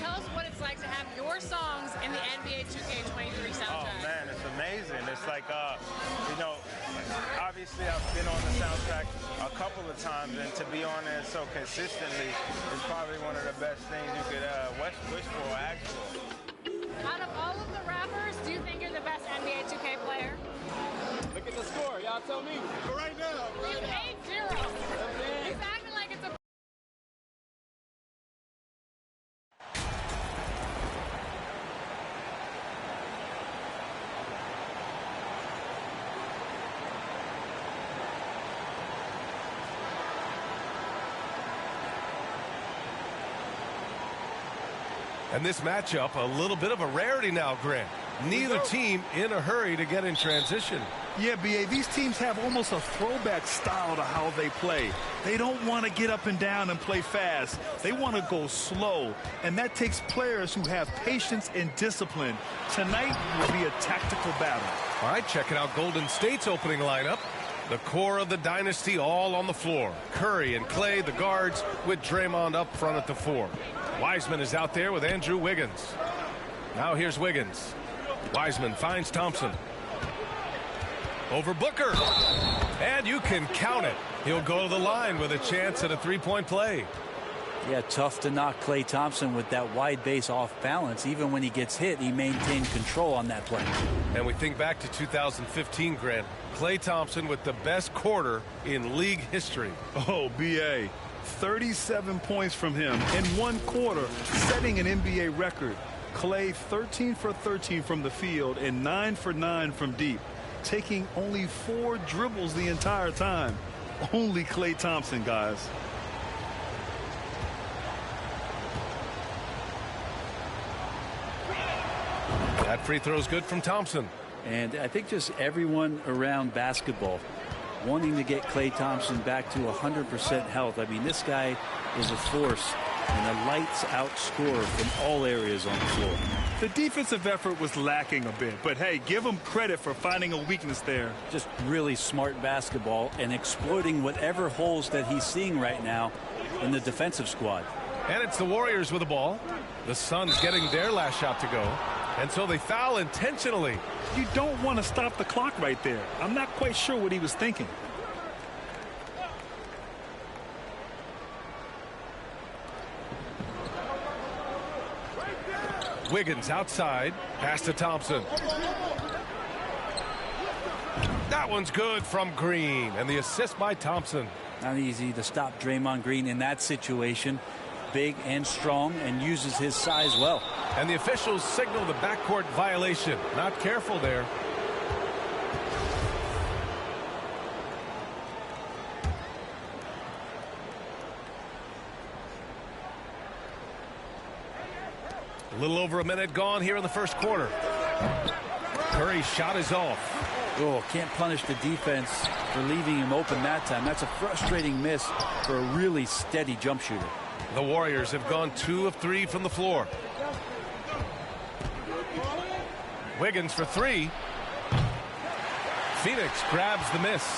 tell us what it's like to have your songs in the NBA 2K23 soundtrack. Oh man, it's amazing. It's like, you know, obviously I've been on the soundtrack a couple of times, and to be on there so consistently is probably one of the best things you could wish for or ask for. Out of all of the rappers, do you think you're the best NBA 2K player? Look at the score. Y'all tell me. Right now. He's 8-0. He's acting like it's a... And this matchup, a little bit of a rarity now, Grant. Neither team in a hurry to get in transition. Yeah, B.A., these teams have almost a throwback style to how they play. They don't want to get up and down and play fast. They want to go slow, and that takes players who have patience and discipline. Tonight will be a tactical battle. All right, checking out Golden State's opening lineup. The core of the dynasty all on the floor. Curry and Clay, the guards, with Draymond up front at the 4. Wiseman is out there with Andrew Wiggins. Now here's Wiggins. Wiseman finds Thompson. Over Booker. And you can count it. He'll go to the line with a chance at a three-point play. Yeah, tough to knock Klay Thompson with that wide base off balance. Even when he gets hit, he maintained control on that play. And we think back to 2015, Grant. Klay Thompson with the best quarter in league history. Oh, B.A., 37 points from him in one quarter, setting an NBA record. Klay 13 for 13 from the field and 9 for 9 from deep, taking only 4 dribbles the entire time. Only Klay Thompson, guys. That free throw is good from Thompson. And I think just everyone around basketball wanting to get Klay Thompson back to 100% health. I mean, this guy is a force and a lights-out scorer from all areas on the floor. The defensive effort was lacking a bit, but hey, give him credit for finding a weakness there. Just really smart basketball and exploiting whatever holes that he's seeing right now in the defensive squad. And it's the Warriors with the ball. The Suns getting their last shot to go. And so they foul intentionally. You don't want to stop the clock right there. I'm not quite sure what he was thinking. Wiggins outside. Pass to Thompson. That one's good from Green. And the assist by Thompson. Not easy to stop Draymond Green in that situation. Big and strong and uses his size well. And the officials signal the backcourt violation. Not careful there. A little over a minute gone here in the first quarter. Curry's shot is off. Oh, can't punish the defense for leaving him open that time. That's a frustrating miss for a really steady jump shooter. The Warriors have gone 2 of 3 from the floor. Wiggins for 3. Phoenix grabs the miss.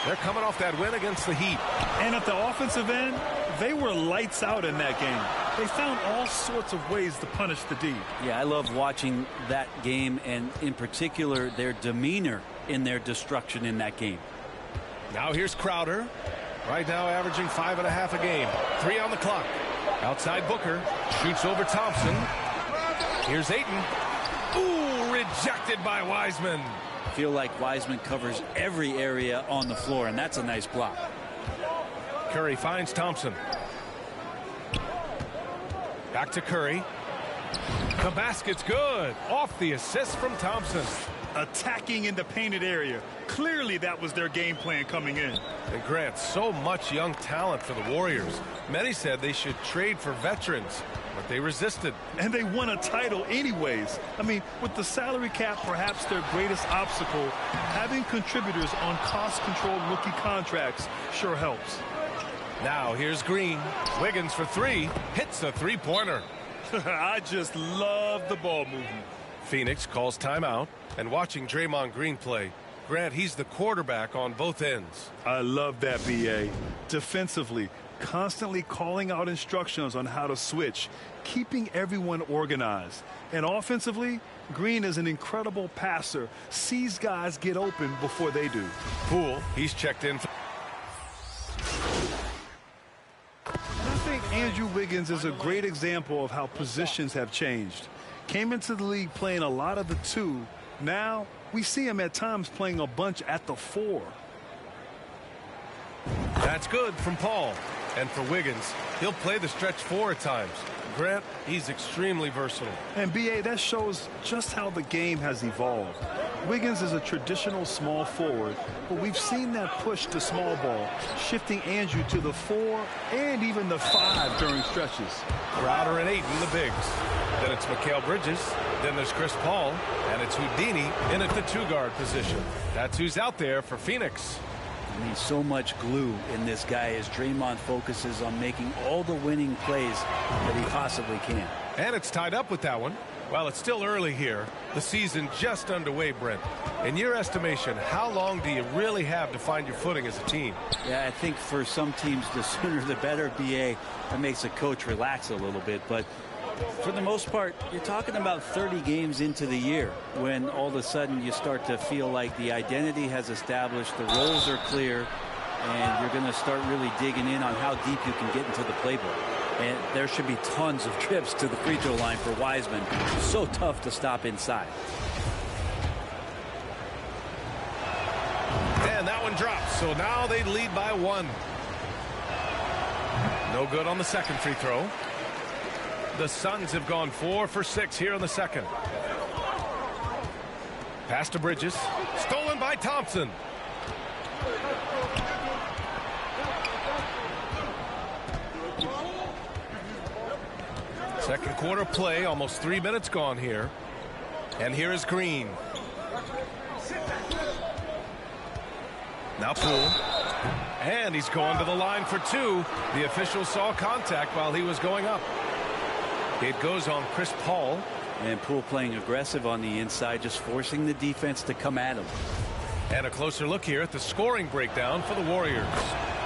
They're coming off that win against the Heat. And at the offensive end, they were lights out in that game. They found all sorts of ways to punish the D. Yeah, I love watching that game, and in particular, their demeanor in their destruction in that game. Now here's Crowder. Right now averaging 5.5 a game. 3 on the clock. Outside Booker. Shoots over Thompson. Here's Ayton. Ooh, rejected by Wiseman. I feel like Wiseman covers every area on the floor, and that's a nice block. Curry finds Thompson. Back to Curry. The basket's good. Off the assist from Thompson. Attacking in the painted area. Clearly that was their game plan coming in. And Grant, so much young talent for the Warriors. Many said they should trade for veterans, but they resisted. And they won a title anyways. I mean, with the salary cap perhaps their greatest obstacle, having contributors on cost-controlled rookie contracts sure helps. Now here's Green. Wiggins for 3. Hits a three-pointer. I just love the ball movement. Phoenix calls timeout. And watching Draymond Green play, Grant, he's the quarterback on both ends. I love that, B.A. Defensively, constantly calling out instructions on how to switch, keeping everyone organized. And offensively, Green is an incredible passer, sees guys get open before they do. Poole, he's checked in. I think Andrew Wiggins is a great example of how positions have changed. Came into the league playing a lot of the 2. Now we see him at times playing a bunch at the 4. That's good from Paul. And for Wiggins, he'll play the stretch 4 at times. Grant, he's extremely versatile. And B.A., that shows just how the game has evolved. Wiggins is a traditional small forward, but we've seen that push to small ball, shifting Andrew to the 4 and even the 5 during stretches. Crowder and Ayton, the bigs. Then it's Mikal Bridges. Then there's Chris Paul. And it's Houdini in at the 2-guard position. That's who's out there for Phoenix. I mean, so much glue in this guy as Draymond focuses on making all the winning plays that he possibly can. And it's tied up with that one. While it's still early here, the season just underway, Brent. In your estimation, how long do you really have to find your footing as a team? Yeah, I think for some teams, the sooner the better, BA. That makes a coach relax a little bit. But for the most part, you're talking about 30 games into the year when all of a sudden you start to feel like the identity has established, the roles are clear, and you're going to start really digging in on how deep you can get into the playbook. And there should be tons of trips to the free throw line for Wiseman. So tough to stop inside. And that one drops, so now they lead by 1. No good on the second free throw. The Suns have gone 4 for 6 here in the second. Pass to Bridges. Stolen by Thompson. Second quarter play, almost 3 minutes gone here. And here is Green. Now Poole. And he's going to the line for 2. The official saw contact while he was going up. It goes on Chris Paul. And Poole playing aggressive on the inside, just forcing the defense to come at him. And a closer look here at the scoring breakdown for the Warriors.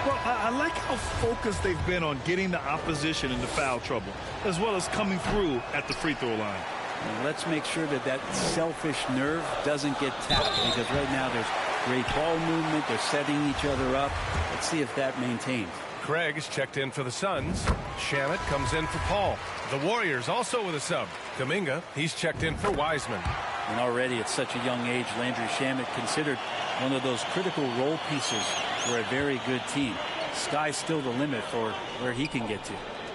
Well, I like how focused they've been on getting the opposition into foul trouble, as well as coming through at the free throw line. And let's make sure that that selfish nerve doesn't get tapped, because right now there's great ball movement. They're setting each other up. Let's see if that maintains. Craig is checked in for the Suns. Shamet comes in for Paul. The Warriors also with a sub. Kuminga, he's checked in for Wiseman. And already at such a young age, Landry Shamet considered one of those critical role pieces for a very good team. Sky's still the limit for where he can get to.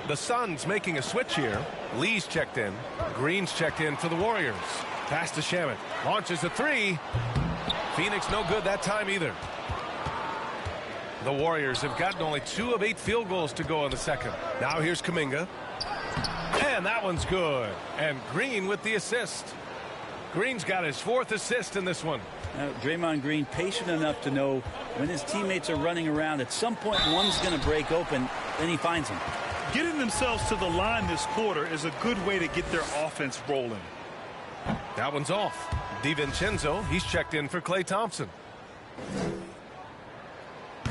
The Suns making a switch here. Lee's checked in. Green's checked in for the Warriors. Pass to Shamet. Launches a 3. Phoenix no good that time either. The Warriors have gotten only 2 of 8 field goals to go in the second. Now here's Kuminga. And that one's good. And Green with the assist. Green's got his 4th assist in this one. Now, Draymond Green patient enough to know when his teammates are running around, at some point one's going to break open, then he finds him. Getting themselves to the line this quarter is a good way to get their offense rolling. That one's off. DiVincenzo, he's checked in for Klay Thompson.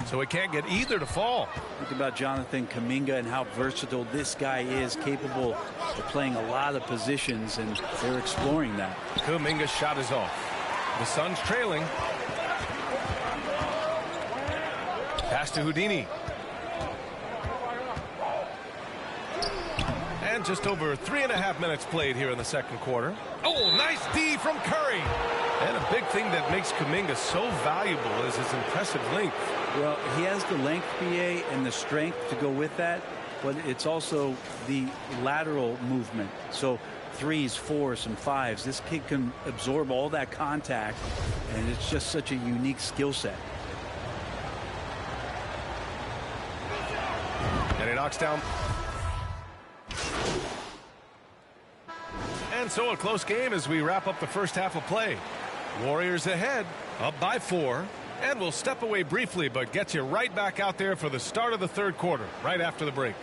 So he can't get either to fall. Think about Jonathan Kuminga and how versatile this guy is, capable of playing a lot of positions, and they're exploring that. Kuminga's shot is off. The Suns trailing. Pass to Houdini. And just over 3.5 minutes played here in the second quarter. Oh, nice D from Curry. And a big thing that makes Kuminga so valuable is his impressive length. Well, he has the length, BA, and the strength to go with that, but it's also the lateral movement. So 3s, 4s, and 5s. This kid can absorb all that contact, and it's just such a unique skill set. And he knocks down. And so a close game as we wrap up the first half of play. Warriors ahead, up by 4. And we'll step away briefly, but get you right back out there for the start of the third quarter, right after the break.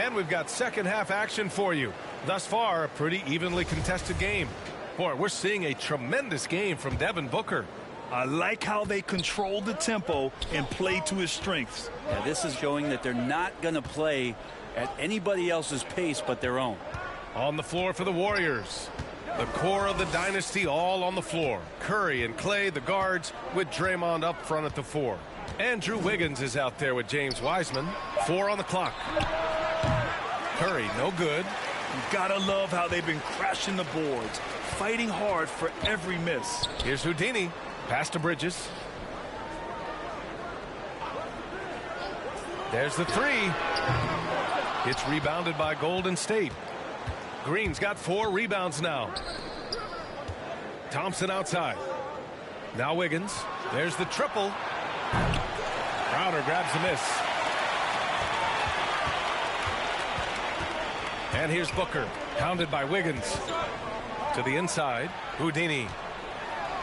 And we've got second half action for you. Thus far, a pretty evenly contested game. Boy, we're seeing a tremendous game from Devin Booker. I like how they control the tempo and play to his strengths. Yeah, this is showing that they're not going to play at anybody else's pace but their own. On the floor for the Warriors. The core of the dynasty all on the floor. Curry and Clay, the guards, with Draymond up front at the 4. Andrew Wiggins is out there with James Wiseman. 4 on the clock. Curry, no good. You gotta love how they've been crashing the boards, fighting hard for every miss. Here's Houdini. Pass to Bridges. There's the 3. It's rebounded by Golden State. Green's got 4 rebounds now. Thompson outside. Now Wiggins. There's the triple. Crowder grabs the miss. And here's Booker, hounded by Wiggins. To the inside, Houdini.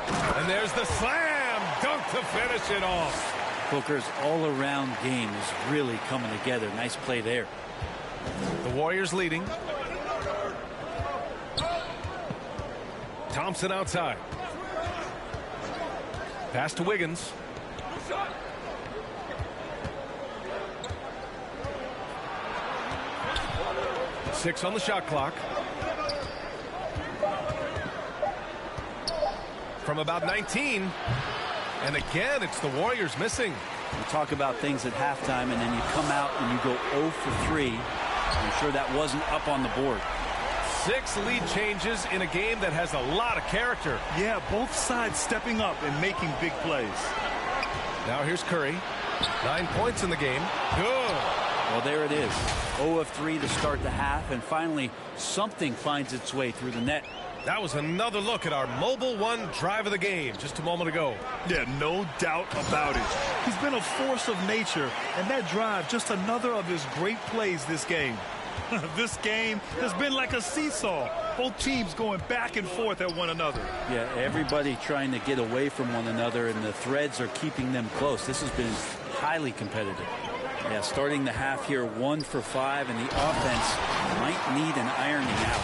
And there's the slam dunk to finish it off. Booker's all-around game is really coming together. Nice play there. The Warriors leading. Thompson outside. Pass to Wiggins. Six on the shot clock. From about 19. And again, it's the Warriors missing. We talk about things at halftime, and then you come out and you go 0 for 3. I'm sure that wasn't up on the board. 6 lead changes in a game that has a lot of character. Yeah, both sides stepping up and making big plays. Now here's Curry. 9 points in the game. Good. Well, there it is. 0 of 3 to start the half, and finally something finds its way through the net. That was another look at our Mobile One drive of the game just a moment ago. Yeah, no doubt about it. He's been a force of nature, and that drive, just another of his great plays this game. This game has been like a seesaw. Both teams going back and forth at one another. Yeah, everybody trying to get away from one another, and the threads are keeping them close. This has been highly competitive. Yeah, starting the half here 1 for 5, and the offense might need an ironing out.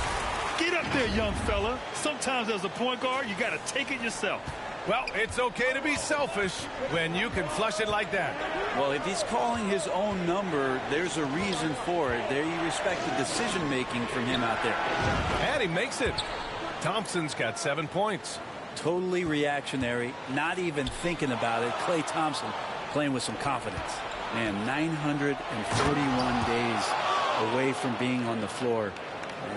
Get up there, young fella. Sometimes as a point guard, you got to take it yourself. Well, it's okay to be selfish when you can flush it like that. Well, if he's calling his own number, there's a reason for it. There you respect the decision-making from him out there. And he makes it. Thompson's got 7 points. Totally reactionary, not even thinking about it. Klay Thompson playing with some confidence. Man, 941 days away from being on the floor.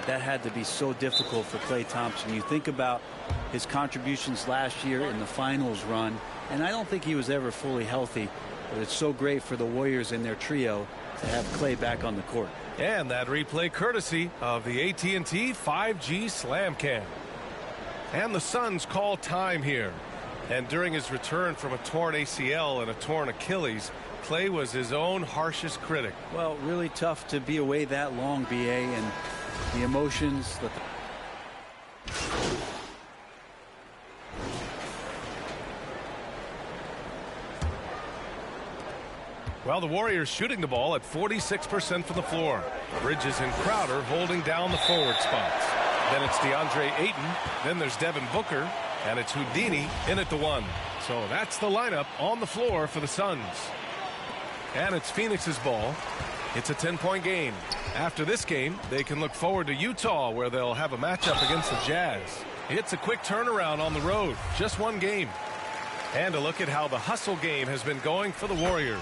That had to be so difficult for Klay Thompson. You think about his contributions last year in the finals run, and I don't think he was ever fully healthy, but it's so great for the Warriors and their trio to have Klay back on the court. And that replay courtesy of the AT&T 5G Slam Cam. And the Suns call time here. And during his return from a torn ACL and a torn Achilles, Klay was his own harshest critic. Well, really tough to be away that long, BA, and the emotions that Well, the Warriors shooting the ball at 46% from the floor. Bridges and Crowder holding down the forward spots. Then it's DeAndre Ayton. Then there's Devin Booker. And it's Houdini in at the 1. So that's the lineup on the floor for the Suns. And it's Phoenix's ball. It's a 10-point game. After this game, they can look forward to Utah, where they'll have a matchup against the Jazz. It's a quick turnaround on the road. Just 1 game. And a look at how the hustle game has been going for the Warriors.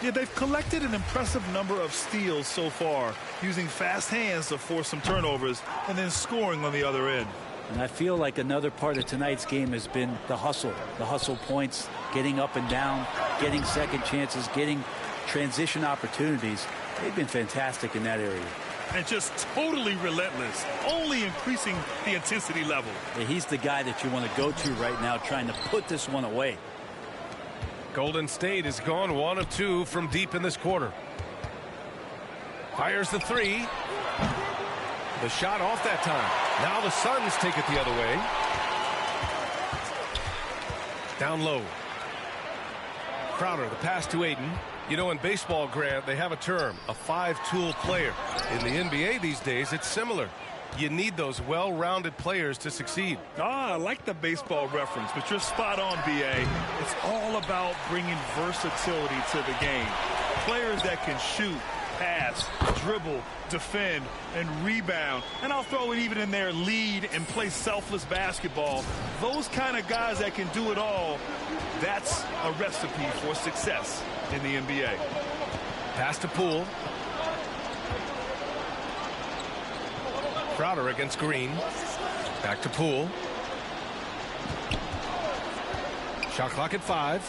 Yeah, they've collected an impressive number of steals so far, using fast hands to force some turnovers and then scoring on the other end. And I feel like another part of tonight's game has been the hustle points, getting up and down, getting second chances, getting transition opportunities. They've been fantastic in that area. And just totally relentless, only increasing the intensity level. Yeah, he's the guy that you want to go to right now, trying to put this one away. Golden State has gone 1 of 2 from deep in this quarter. Fires the 3. The shot off that time. Now the Suns take it the other way. Down low. Crowder, the pass to Ayton. You know, in baseball, Grant, they have a term, a five-tool player. In the NBA these days, it's similar. You need those well-rounded players to succeed. I like the baseball reference, but you're spot on, B.A. It's all about bringing versatility to the game. Players that can shoot, pass, dribble, defend, and rebound. And I'll throw it even in there, lead and play selfless basketball. Those kind of guys that can do it all, that's a recipe for success in the NBA. Pass to Poole. Crowder against Green. Back to Poole. Shot clock at 5.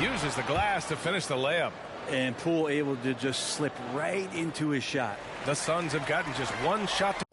Uses the glass to finish the layup. And Poole able to just slip right into his shot. The Suns have gotten just one shot to